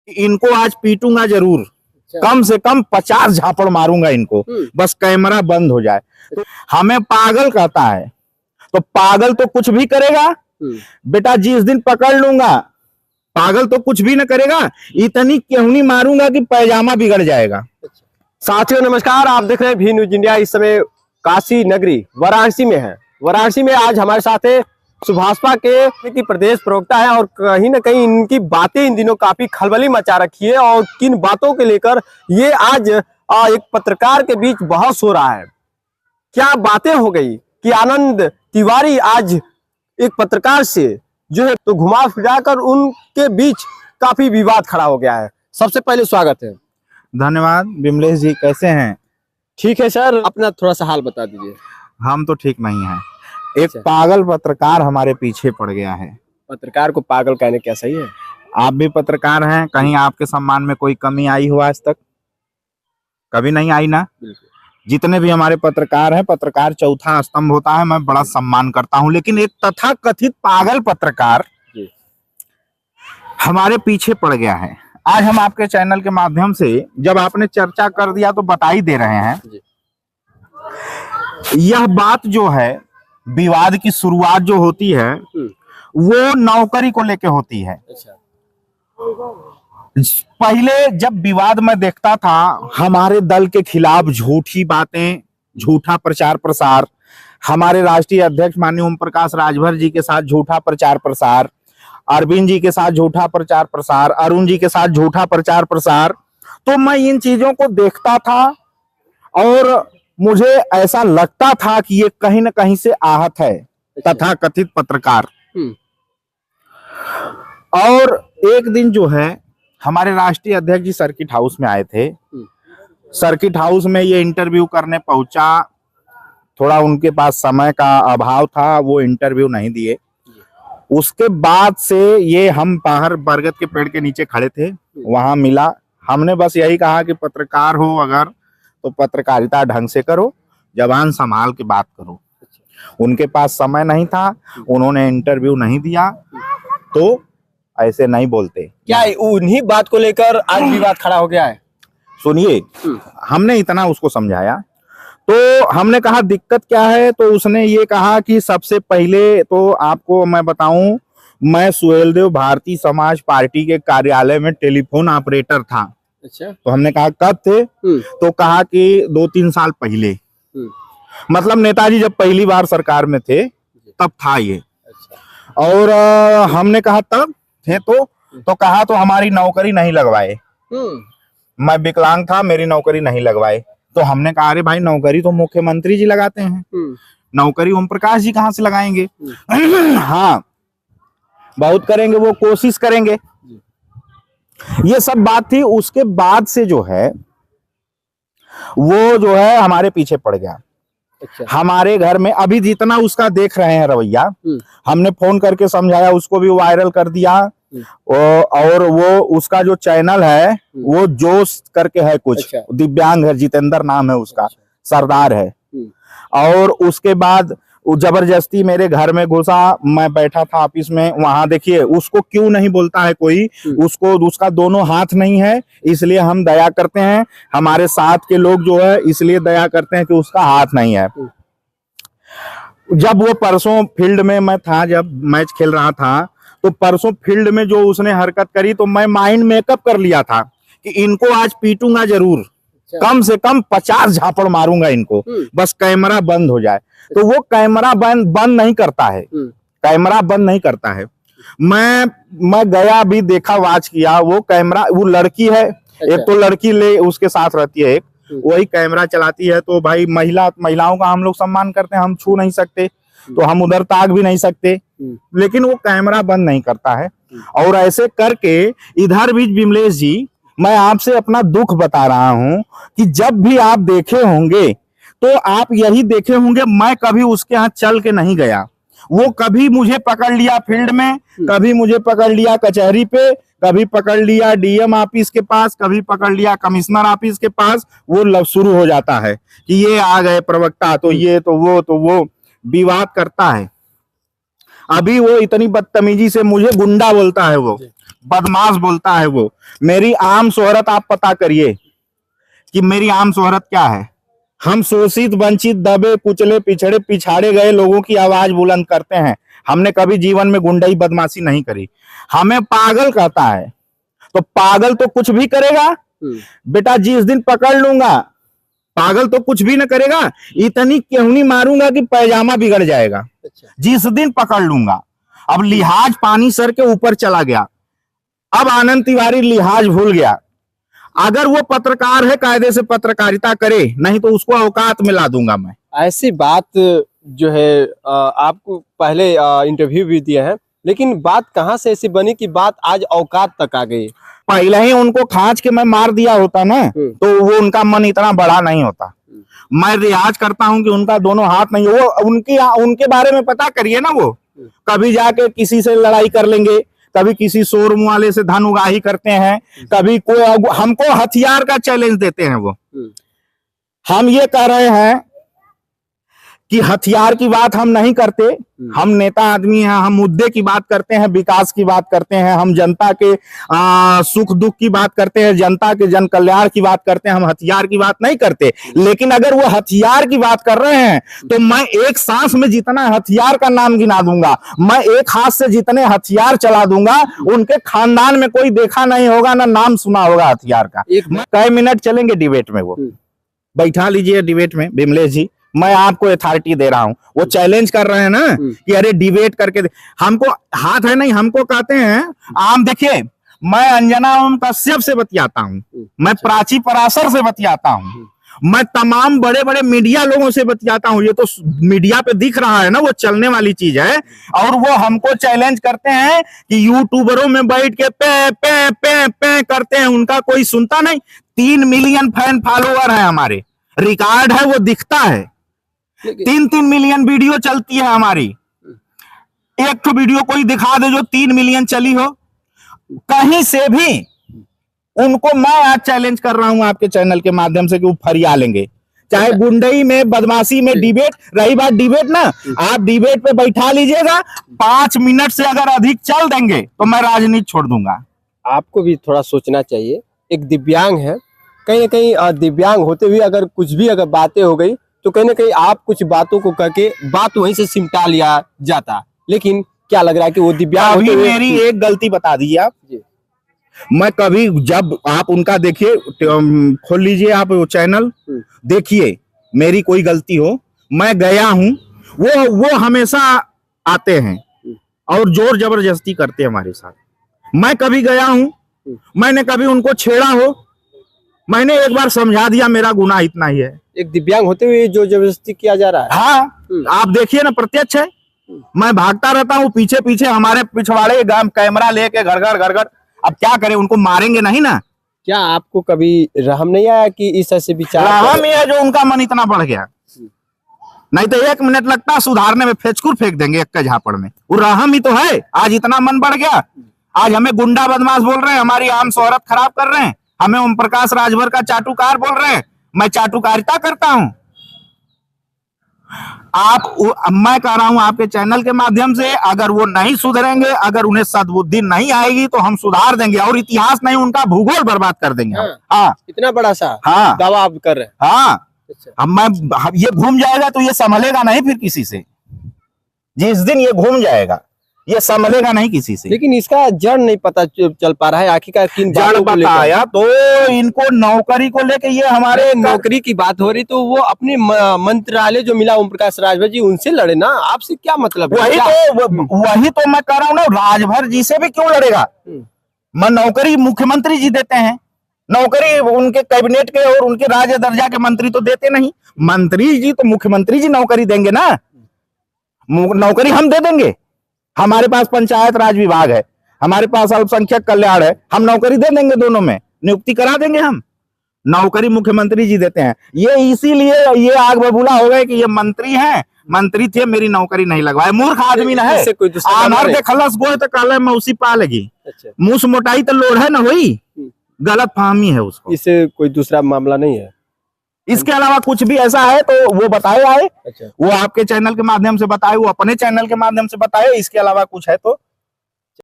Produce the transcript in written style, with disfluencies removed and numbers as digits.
इनको आज पीटूंगा जरूर, कम से कम 50 झापड़ मारूंगा इनको, बस कैमरा बंद हो जाए। हमें पागल कहता है तो पागल तो कुछ भी करेगा बेटा, जिस दिन पकड़ लूंगा पागल तो कुछ भी न करेगा, इतनी केहूनी मारूंगा कि पैजामा बिगड़ जाएगा। साथियों नमस्कार, आप देख रहे हैं भी न्यूज इंडिया। इस समय काशी नगरी वाराणसी में है। वाराणसी में आज हमारे साथ है सुभाषपा के प्रदेश प्रवक्ता है और कहीं ना कहीं इनकी बातें इन दिनों काफी खलबली मचा रखी है और किन बातों के लेकर ये आज एक पत्रकार के बीच बहस हो रहा है। क्या बातें हो गई कि आनंद तिवारी आज एक पत्रकार से जो है तो घुमा फिराकर उनके बीच काफी विवाद खड़ा हो गया है। सबसे पहले स्वागत है। धन्यवाद विमलेश जी, कैसे हैं? ठीक है सर, अपना थोड़ा सा हाल बता दीजिए। हम तो ठीक नहीं हैं। एक पागल पत्रकार हमारे पीछे पड़ गया है। पत्रकार को पागल कहने क्या सही है? आप भी पत्रकार हैं, कहीं आपके सम्मान में कोई कमी आई हो आज तक? कभी नहीं आई ना। जितने भी हमारे पत्रकार हैं, पत्रकार चौथा स्तंभ होता है, मैं बड़ा सम्मान करता हूं, लेकिन एक तथाकथित पागल पत्रकार हमारे पीछे पड़ गया है। आज हम आपके चैनल के माध्यम से जब आपने चर्चा कर दिया तो बधाई दे रहे हैं। यह बात जो है, विवाद की शुरुआत जो होती है वो नौकरी को लेके होती है। पहले जब विवाद में देखता था हमारे दल के खिलाफ झूठी बातें, झूठा प्रचार प्रसार, हमारे राष्ट्रीय अध्यक्ष माननीय ओम प्रकाश राजभर जी के साथ झूठा प्रचार प्रसार, अरविंद जी के साथ झूठा प्रचार प्रसार, अरुण जी के साथ झूठा प्रचार प्रसार, तो मैं इन चीजों को देखता था और मुझे ऐसा लगता था कि ये कहीं ना कहीं से आहत है तथाकथित पत्रकार। और एक दिन जो है हमारे राष्ट्रीय अध्यक्ष जी सर्किट हाउस में आए थे। सर्किट हाउस में ये इंटरव्यू करने पहुंचा, थोड़ा उनके पास समय का अभाव था, वो इंटरव्यू नहीं दिए। उसके बाद से ये हम बाहर बरगद के पेड़ के नीचे खड़े थे, वहां मिला। हमने बस यही कहा कि पत्रकार हो अगर तो पत्रकारिता ढंग से करो, जबान संभाल के बात करो। उनके पास समय नहीं था, उन्होंने इंटरव्यू नहीं दिया, तो ऐसे नहीं बोलते। क्या उन्हीं बात को लेकर आज विवाद खड़ा हो गया है? सुनिए, हमने इतना उसको समझाया तो हमने कहा दिक्कत क्या है, तो उसने ये कहा कि सबसे पहले तो आपको मैं बताऊं, मैं सुहेलदेव भारतीय समाज पार्टी के कार्यालय में टेलीफोन ऑपरेटर था। अच्छा। तो हमने कहा कब थे, तो कहा कि 2-3 साल पहले, मतलब नेताजी जब पहली बार सरकार में थे तब था ये। अच्छा। और हमने कहा तब थे तो कहा तो हमारी नौकरी नहीं लगवाए। मैं विकलांग था, मेरी नौकरी नहीं लगवाए। तो हमने कहा अरे भाई नौकरी तो मुख्यमंत्री जी लगाते हैं, नौकरी ओम प्रकाश जी कहाँ से लगाएंगे? हाँ बहुत करेंगे, वो कोशिश करेंगे। ये सब बात थी। उसके बाद से जो है वो जो है हमारे पीछे पड़ गया। अच्छा। हमारे घर में अभी जितना उसका देख रहे हैं रवैया, हमने फोन करके समझाया, उसको भी वायरल कर दिया। और वो उसका जो चैनल है वो जोश करके है कुछ। अच्छा। दिव्यांग है, जितेंद्र नाम है उसका। अच्छा। सरदार है। और उसके बाद जबरदस्ती मेरे घर में घुसा, मैं बैठा था ऑफिस में, वहां देखिए उसको क्यों नहीं बोलता है कोई, उसको उसका दोनों हाथ नहीं है, इसलिए हम दया करते हैं। हमारे साथ के लोग जो है इसलिए दया करते हैं कि उसका हाथ नहीं है। जब वो परसों फील्ड में मैं था, जब मैच खेल रहा था, तो परसों फील्ड में जो उसने हरकत करी तो मैं माइंड मेकअप कर लिया था कि इनको आज पीटूंगा जरूर, कम से कम 50 झापड़ मारूंगा इनको, बस कैमरा बंद हो जाए। तो वो कैमरा बंद नहीं करता है, कैमरा बंद नहीं करता है। मैं गया भी, देखा, वॉच किया, वो कैमरा, वो लड़की है। अच्छा। एक तो लड़की ले उसके साथ रहती है, एक वही कैमरा चलाती है। तो भाई महिलाओं का हम लोग सम्मान करते हैं, हम छू नहीं सकते, तो हम उधर ताक भी नहीं सकते, लेकिन वो कैमरा बंद नहीं करता है। और ऐसे करके इधर भी विमलेश जी, मैं आपसे अपना दुख बता रहा हूं कि जब भी आप देखे होंगे तो आप यही देखे होंगे, मैं कभी उसके यहाँ चल के नहीं गया। वो कभी मुझे पकड़ लिया फील्ड में, कभी मुझे पकड़ लिया कचहरी पे, कभी पकड़ लिया डीएम ऑफिस के पास, कभी पकड़ लिया कमिश्नर ऑफिस के पास। वो शुरू हो जाता है कि ये आ गए प्रवक्ता, तो ये तो वो विवाद करता है। अभी वो इतनी बदतमीजी से मुझे गुंडा बोलता है वो। बदमाश बोलता है वो। मेरी आम शोहरत आप पता करिए कि मेरी आम शोहरत क्या है। हम शोषित, वंचित, दबे, कुचले, पिछड़े, पिछाड़े गए लोगों की आवाज बुलंद करते हैं। हमने कभी जीवन में गुंडाई बदमाशी नहीं करी। हमें पागल कहता है तो पागल तो कुछ भी करेगा बेटा। जिस दिन पकड़ लूंगा पागल तो कुछ भी न करेगा, इतनी केहूनी मारूंगा कि पैजामा बिगड़ जाएगा। जिस दिन पकड़ लूंगा। अब लिहाज पानी सर के ऊपर चला गया। अब आनंद तिवारी लिहाज भूल गया। अगर वो पत्रकार है कायदे से पत्रकारिता करे, नहीं तो उसको औकात में ला दूंगा मैं। ऐसी बात जो है आपको पहले इंटरव्यू भी दिया है, लेकिन बात कहाँ से ऐसी बनी कि बात आज औकात तक आ गई? पहले ही उनको खांच के मैं मार दिया होता ना तो वो उनका मन इतना बड़ा नहीं होता। मैं रियाज करता हूं कि उनका दोनों हाथ नहीं, वो उनके बारे में पता करिए ना। वो कभी जाके किसी से लड़ाई कर लेंगे, कभी किसी शोरूम वाले से धन उगाही करते हैं, कभी कोई हमको हथियार का चैलेंज देते हैं। वो हम ये कह रहे हैं कि हथियार की बात हम नहीं करते। हम नेता आदमी हैं, हम मुद्दे की बात करते हैं, विकास की बात करते हैं, हम जनता के सुख दुख की बात करते हैं, जनता के जन कल्याण की बात करते हैं। हम हथियार की बात नहीं करते। लेकिन अगर वो हथियार की बात कर रहे हैं तो मैं एक सांस में जितना हथियार का नाम गिना दूंगा, मैं एक हाथ से जितने हथियार चला दूंगा, उनके खानदान में कोई देखा नहीं होगा, ना नाम सुना होगा हथियार का। कई मिनट चलेंगे डिबेट में, वो बैठा लीजिए डिबेट में विमलेश जी। मैं आपको अथॉरिटी दे रहा हूं। वो चैलेंज कर रहे हैं ना कि अरे डिबेट करके हमको हाथ है नहीं। हमको कहते हैं आम, देखिए मैं अंजना ओम कश्यप से बतियाता हूं, मैं प्राची पराशर से बतियाता हूं, मैं तमाम बड़े बड़े मीडिया लोगों से बतियाता हूं। ये तो मीडिया पे दिख रहा है ना, वो चलने वाली चीज है। और वो हमको चैलेंज करते हैं कि यूट्यूबरों में बैठ के पे पे पे पे करते हैं, उनका कोई सुनता नहीं। 3 मिलियन फैन फॉलोअर है हमारे, रिकॉर्ड है, वो दिखता है। 3 मिलियन वीडियो चलती है हमारी। एक तो वीडियो कोई दिखा दे जो 3 मिलियन चली हो कहीं से भी। उनको मैं आज चैलेंज कर रहा हूं आपके चैनल के माध्यम से कि वो फरिया लेंगे, चाहे गुंडई में, बदमाशी में, डिबेट। रही बात डिबेट ना, आप डिबेट पे बैठा लीजिएगा, 5 मिनट से अगर अधिक चल देंगे तो मैं राजनीति छोड़ दूंगा। आपको भी थोड़ा सोचना चाहिए। एक दिव्यांग है, कहीं ना कहीं दिव्यांग होते हुए अगर कुछ भी अगर बातें हो गई तो कहीं ना कहीं आप कुछ बातों को करके बात वहीं से सिमटा लिया जाता। लेकिन क्या लग रहा है कि वो दिव्यांग होते हुए मेरी एक गलती बता दीजिए आप जी। मैं कभी, जब आप उनका देखिए, खोल लीजिए आप वो चैनल, देखिए मेरी कोई गलती हो, मैं गया हूं, वो हमेशा आते हैं और जोर जबरदस्ती करते हैं हमारे साथ। मैं कभी गया हूं, मैंने कभी उनको छेड़ा हो, मैंने एक बार समझा दिया मेरा गुनाह इतना ही है। एक दिव्यांग होते हुए जो जबरदस्ती किया जा रहा है। हाँ, आप देखिए ना, प्रत्यक्ष है। मैं भागता रहता हूँ पीछे पीछे, हमारे पिछवाड़े गांव कैमरा लेके घर घर। अब क्या करें, उनको मारेंगे नहीं ना। क्या आपको कभी रहम नहीं आया कि इस ऐसे विचार? रहम ही है जो उनका मन इतना बढ़ गया। नहीं तो 1 मिनट लगता सुधारने में, फेचकुर फेंक देंगे एक झापड़ में। वो रहम ही तो है। आज इतना मन बढ़ गया, आज हमें गुंडा बदमाश बोल रहे हैं, हमारी आम शोहरत खराब कर रहे हैं, हमें ओम प्रकाश राजभर का चाटुकार बोल रहे हैं। मैं चाटुकारिता करता हूं। मैं कह रहा हूं आपके चैनल के माध्यम से, अगर वो नहीं सुधरेंगे, अगर उन्हें सद्बुद्धि नहीं आएगी तो हम सुधार देंगे और इतिहास नहीं, उनका भूगोल बर्बाद कर देंगे। हाँ, इतना बड़ा सा दावा आप कर रहे हैं। हाँ, अब ये घूम जाएगा तो ये संभलेगा नहीं फिर किसी से। जिस दिन ये घूम जाएगा ये संभलेगा नहीं किसी से। लेकिन इसका जड़ नहीं पता चल पा रहा है, आखिरकार किन जड़ बताया तो इनको नौकरी को लेके, ये हमारे नौकरी की बात हो रही तो वो अपने मंत्रालय जो मिला ओम प्रकाश राजभर जी, उनसे लड़े ना। आपसे क्या मतलब? वही तो मैं कह रहा हूँ ना, राजभर जी से भी क्यों लड़ेगा? मैं नौकरी मुख्यमंत्री जी देते हैं, नौकरी उनके कैबिनेट के और उनके राज्य दर्जा के मंत्री तो देते नहीं। मंत्री जी तो मुख्यमंत्री जी नौकरी देंगे ना, नौकरी हम दे देंगे। हमारे पास पंचायत राज विभाग है, हमारे पास अल्पसंख्यक कल्याण है, हम नौकरी दे देंगे, दोनों में नियुक्ति करा देंगे हम। नौकरी मुख्यमंत्री जी देते हैं। ये इसीलिए ये आग बबूला हो गए कि ये मंत्री हैं, मंत्री थे, मेरी नौकरी नहीं लगवाए। मूर्ख आदमी ना है, आमर के खलस गोए तो काले मौसी पा लगी। मुंह मोटाई तो लोढ़ है ना, वही गलत फहमी है उसको। इससे कोई दूसरा मामला नहीं है, इसके अलावा कुछ भी ऐसा है तो वो बताए आए। वो आपके चैनल के माध्यम से बताए, वो अपने चैनल के माध्यम से बताए। इसके अलावा कुछ है तो